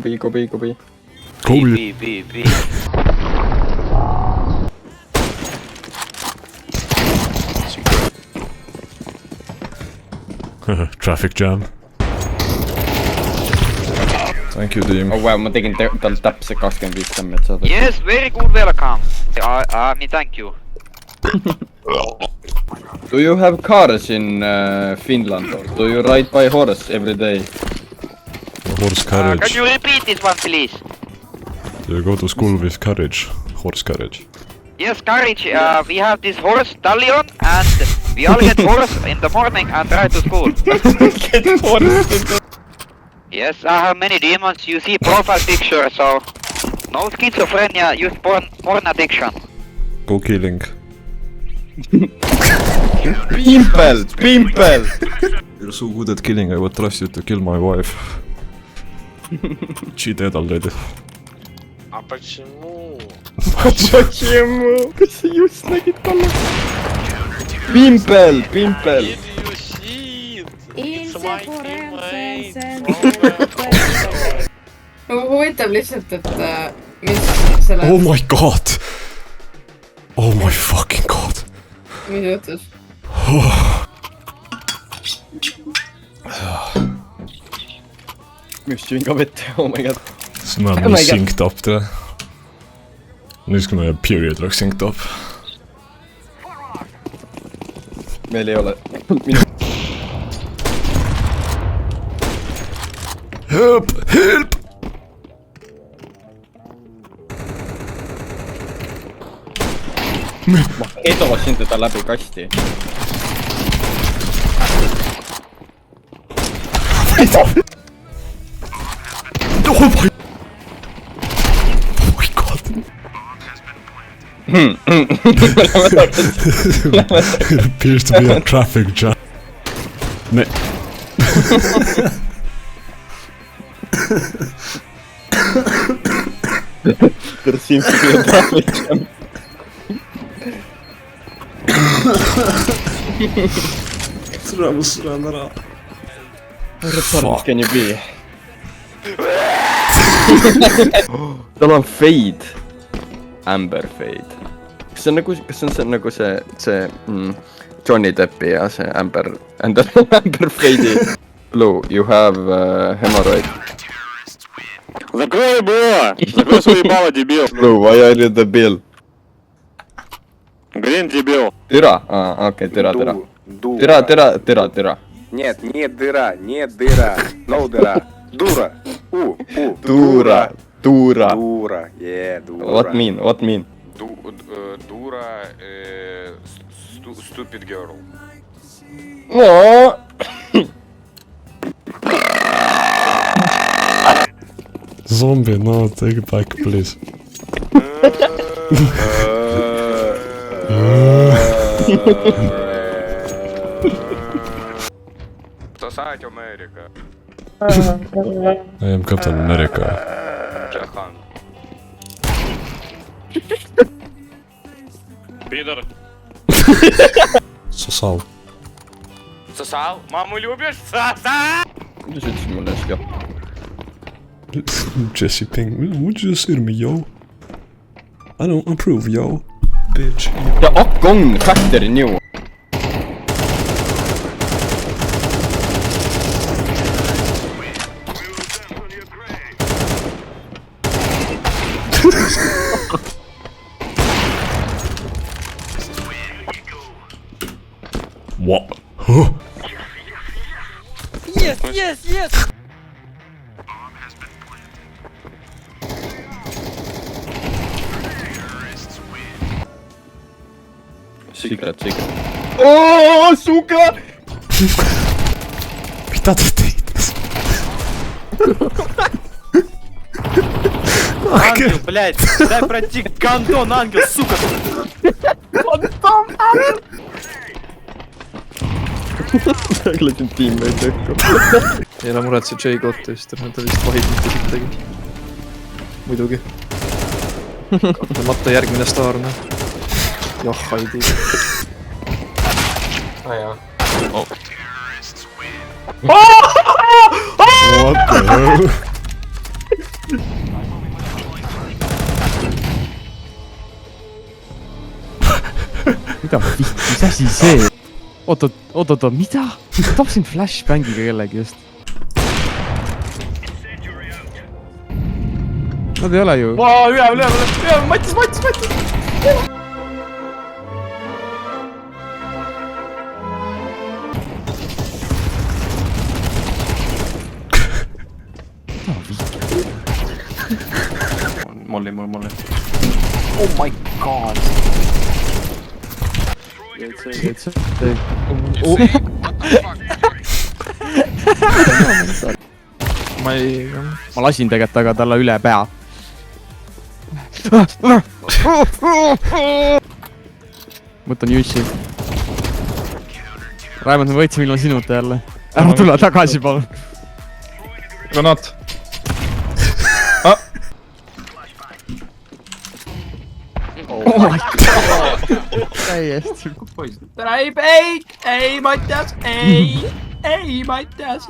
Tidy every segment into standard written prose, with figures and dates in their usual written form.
B, go B, go B. B. Traffic jam. Thank you, team. Oh wow, ma tegin tal täpselt 25 tammi, et saada. Yes, very good welcome. Thank you. Do you have cars in Finland or do you ride by horse every day? Horse Can carriage. you repeat this one, please? You go to school with carriage. Horse carriage. Yes, courage. We have this horse stallion, and we all get horse in the morning and ride to school. Get horse. Yes, I have many demons. You see profile picture, so no schizophrenia, just porn addiction. Go killing. Pimple! You're so good at killing, I would trust you to kill my wife. She dead already. А почему? Почему? Kas sa just nägid talle? Pimple! Did you see it? It's my teammate. Huvitav lihtsalt, et mis selle... Oh my god! Oh my fucking god! Mis juhtus? Mis jõin ka vette, oh my god. Så nu är man synced up det. Nu ska man göra period rock synced up. Meil ei ole. Help! Help! Ma edosin teda läbi kasti. Oh my god! It appears to be a traffic jam. Nej. There seems to be a traffic jam. Fuck can you be? Tal on fade. Amber fade. Kas see on nagu see Johnny Deppi ja see Amber fade'i. Blue, you have hemorrhoid. Закрой, бро! Закрой свои ебало, дебил! Blue, why are you the bill? Грин, дебил! Türa? Okei, türa. Türa. Нет, не дыра, не дыра, no дыра, дура, Tuura. дура, дура. What mean? Дура, stupid girl. No. Zombie, no, take it back, please. Сосать Америка. I am Captain America. Джахан. Пидор! Сосал. Сосал? Маму любишь? Сосал! Mis ütlesid mulle just ka? Jesse Ping, would you just hear me, yo? I don't approve, yo. Bitch. Ja Akong Factory New. What? Huh? Yes! Secret. Oh, suka! Mitä te teitte? Ангел, блядь, дай пройти, гандон, ангел, сука! Läksin tiimmeid õhku. Ei ole muretse J kohta vist, ta vist vahib mitte sittagi. Muidugi. Kahtlemata järgmine staar, noh. Jah, Heidi. What the hell? mida vihti, mis asi see? Oot, mida? Tapsin flashbangiga kellegi just. Nad ei ole ju. Üle, Matis! Molli. Oh my god! Ma lasin tegelikult aga talle üle pea. Võtan Jussi. Raimond, me võitsime ilma sinuta jälle. Ära tule tagasi, palun. Granat. Oh my god! Täiesti. Ei, Mattias, ei, Mattias.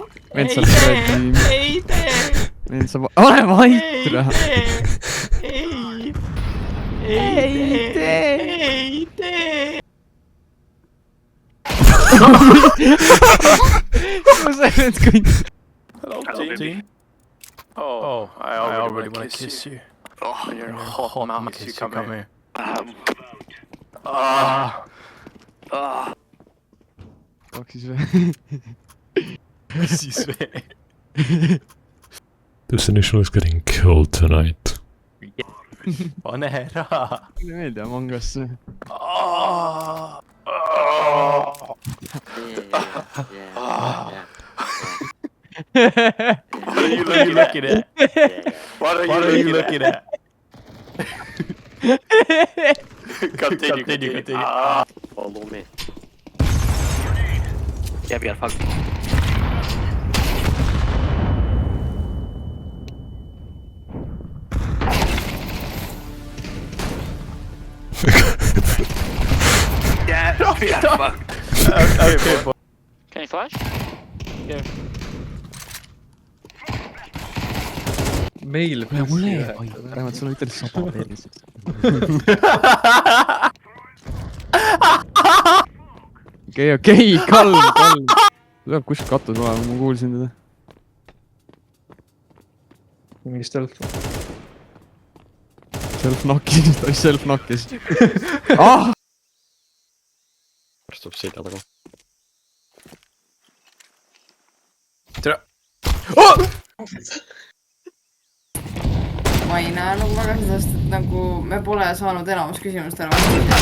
Ei tee. Ole vait! Ei tee. Kus sa nüüd kõik? Hello, Teen. Oh, I already want to kiss you. Oh, you're hot, mama, kiss you, come here. Siis või? This initial is getting killed tonight. Pane ära. Mulle meeldib mangasse. What are you looking at? What are you looking at? Continue. Follow me. Yeah, we are fucked. Yeah, we are fucked. Okay, Can you flash? Yeah. Meil Mulle ei vähemalt sulle ütelda saba peelis. Okei, kalm. Tuleb kuskilt katus olema, ma kuulsin teda. mingi stealth. Self-knockis, ta self-knockis. Ah! Stop selja taga. Tere! ma ei näe nagu väga seda, sest et nagu me pole saanud enamus küsimustele vastata.